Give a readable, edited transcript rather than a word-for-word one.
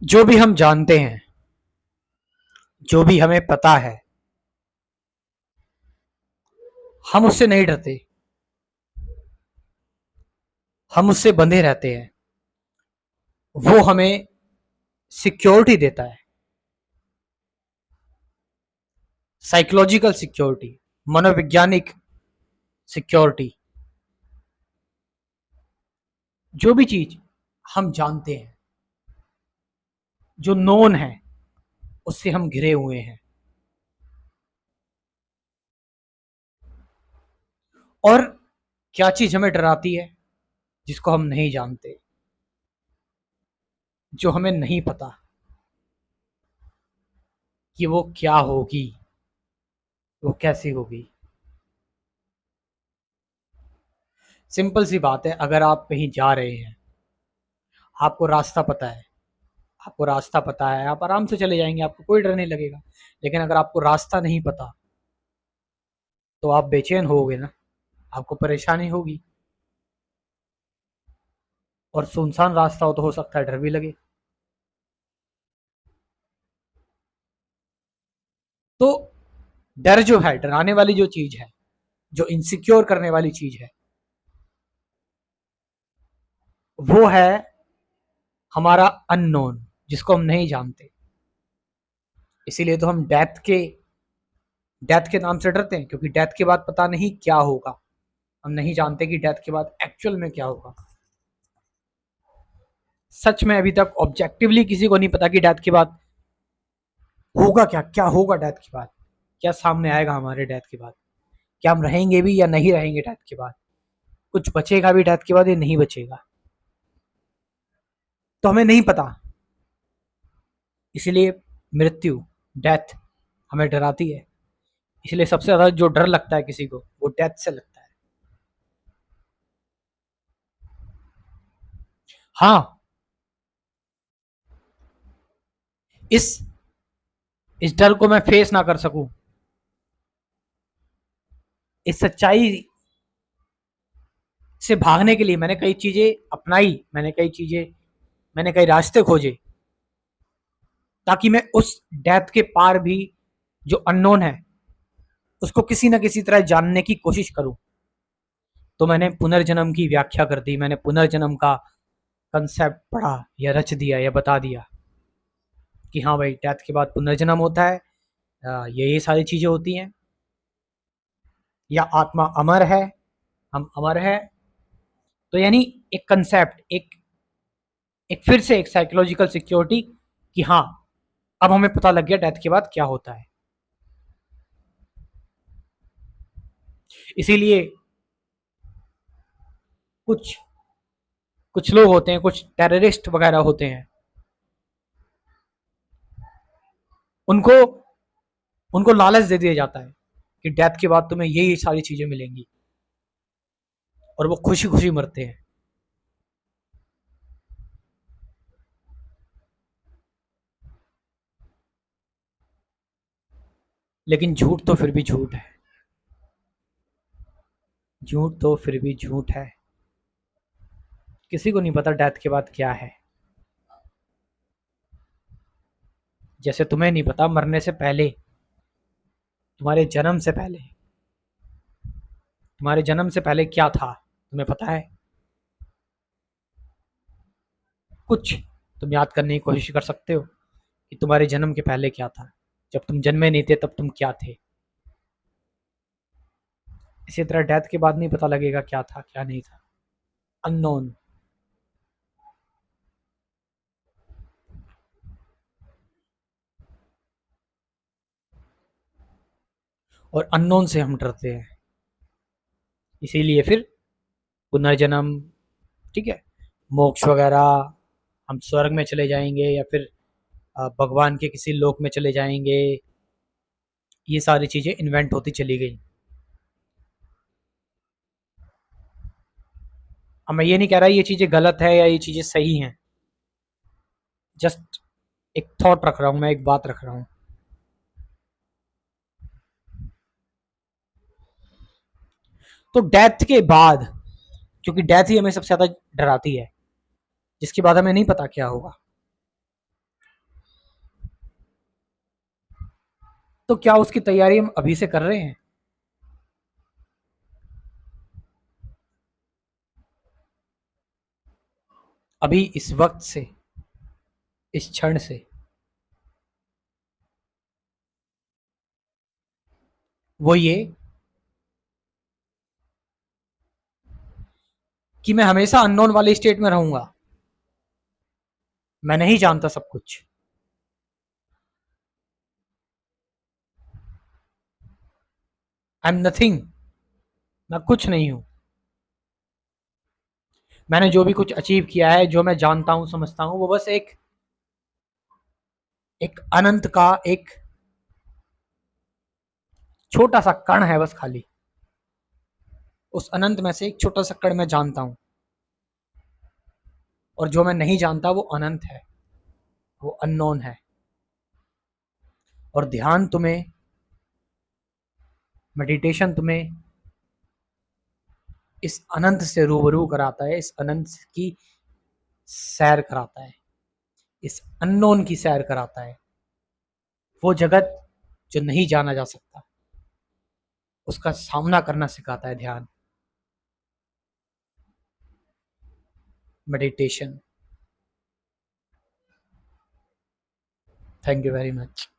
जो भी हम जानते हैं, जो भी हमें पता है, हम उससे नहीं डरते, हम उससे बंधे रहते हैं। वो हमें सिक्योरिटी देता है, साइकोलॉजिकल सिक्योरिटी, मनोवैज्ञानिक सिक्योरिटी। जो भी चीज हम जानते हैं, जो नोन है, उससे हम घिरे हुए हैं। और क्या चीज हमें डराती है? जिसको हम नहीं जानते, जो हमें नहीं पता कि वो क्या होगी, वो कैसी होगी। सिंपल सी बात है, अगर आप कहीं जा रहे हैं, आपको रास्ता पता है, आपको रास्ता पता है, आप आराम से चले जाएंगे, आपको कोई डर नहीं लगेगा। लेकिन अगर आपको रास्ता नहीं पता, तो आप बेचैन होगे ना, आपको परेशानी होगी। और सुनसान रास्ता हो तो हो सकता है डर भी लगे। तो डर जो है, डराने वाली जो चीज है, जो इनसिक्योर करने वाली चीज है, वो है हमारा अननोन, जिसको हम नहीं जानते। इसीलिए तो हम डेथ के नाम से डरते हैं, क्योंकि डेथ के बाद पता नहीं क्या होगा। हम नहीं जानते कि डेथ के बाद एक्चुअल में क्या होगा। सच में अभी तक ऑब्जेक्टिवली किसी को नहीं पता कि डेथ के बाद होगा क्या, क्या होगा डेथ के बाद, क्या सामने आएगा हमारे डेथ के बाद, क्या हम रहेंगे भी या नहीं रहेंगे डेथ के बाद, कुछ बचेगा भी डेथ के बाद या नहीं बचेगा, तो हमें नहीं पता। इसलिए मृत्यु, डेथ हमें डराती है। इसलिए सबसे ज्यादा जो डर लगता है किसी को, वो डेथ से लगता है। हाँ, इस इस डर को मैं फेस ना कर सकूं, इस सच्चाई से भागने के लिए मैंने कई चीजें अपनाई, मैंने कई रास्ते खोजे, ताकि मैं उस डेथ के पार भी, जो अननोन है, उसको किसी ना किसी तरह जानने की कोशिश करूं। तो मैंने पुनर्जन्म की व्याख्या कर दी, मैंने पुनर्जन्म का कंसेप्ट पढ़ा या रच दिया या बता दिया कि हाँ भाई, डेथ के बाद पुनर्जन्म होता है, ये सारी चीजें होती हैं, या आत्मा अमर है, हम अमर है। तो यानी एक कंसेप्ट, एक फिर से एक साइकोलॉजिकल सिक्योरिटी कि हाँ, अब हमें पता लग गया डेथ के बाद क्या होता है। इसीलिए कुछ कुछ लोग होते हैं, कुछ टेररिस्ट वगैरह होते हैं, उनको उनको लालच दे दिया जाता है कि डेथ के बाद तुम्हें यही सारी चीजें मिलेंगी, और वो खुशी खुशी मरते हैं। लेकिन झूठ तो फिर भी झूठ है, झूठ तो फिर भी झूठ है। किसी को नहीं पता डेथ के बाद क्या है। जैसे तुम्हें नहीं पता मरने से पहले, तुम्हारे जन्म से पहले, तुम्हारे जन्म से पहले क्या था, तुम्हें पता है? कुछ तुम याद करने की कोशिश कर सकते हो कि तुम्हारे जन्म के पहले क्या था, जब तुम जन्मे नहीं थे तब तुम क्या थे। इसी तरह डेथ के बाद नहीं पता लगेगा क्या था क्या नहीं था, अननोन। और अननोन से हम डरते हैं। इसीलिए फिर पुनर्जन्म, ठीक है, मोक्ष वगैरह, हम स्वर्ग में चले जाएंगे या फिर भगवान के किसी लोक में चले जाएंगे, ये सारी चीजें इन्वेंट होती चली गई। अब मैं ये नहीं कह रहा ये चीजें गलत है या ये चीजें सही हैं, जस्ट एक थॉट रख रहा हूं, मैं एक बात रख रहा हूं। तो डेथ के बाद, क्योंकि डेथ ही हमें सबसे ज्यादा डराती है, जिसके बाद हमें नहीं पता क्या होगा, तो क्या उसकी तैयारी हम अभी से कर रहे हैं? अभी इस वक्त से, इस क्षण से। वो ये कि मैं हमेशा अननोन वाले स्टेट में रहूंगा। मैं नहीं जानता सब कुछ। I am nothing. मैं कुछ नहीं हूं। मैंने जो भी कुछ अचीव किया है, जो मैं जानता हूं, समझता हूं, वो बस एक एक अनंत का एक छोटा सा कण है, बस खाली। उस अनंत में से एक छोटा सा कण मैं जानता हूं। और जो मैं नहीं जानता वो अनंत है, वो अननोन है। और ध्यान तुम्हें, मेडिटेशन तुम्हें इस अनंत से रूबरू कराता है, इस अनंत की सैर कराता है, इस अननोन की सैर कराता है। वो जगत जो नहीं जाना जा सकता, उसका सामना करना सिखाता है ध्यान, meditation. Thank you very much.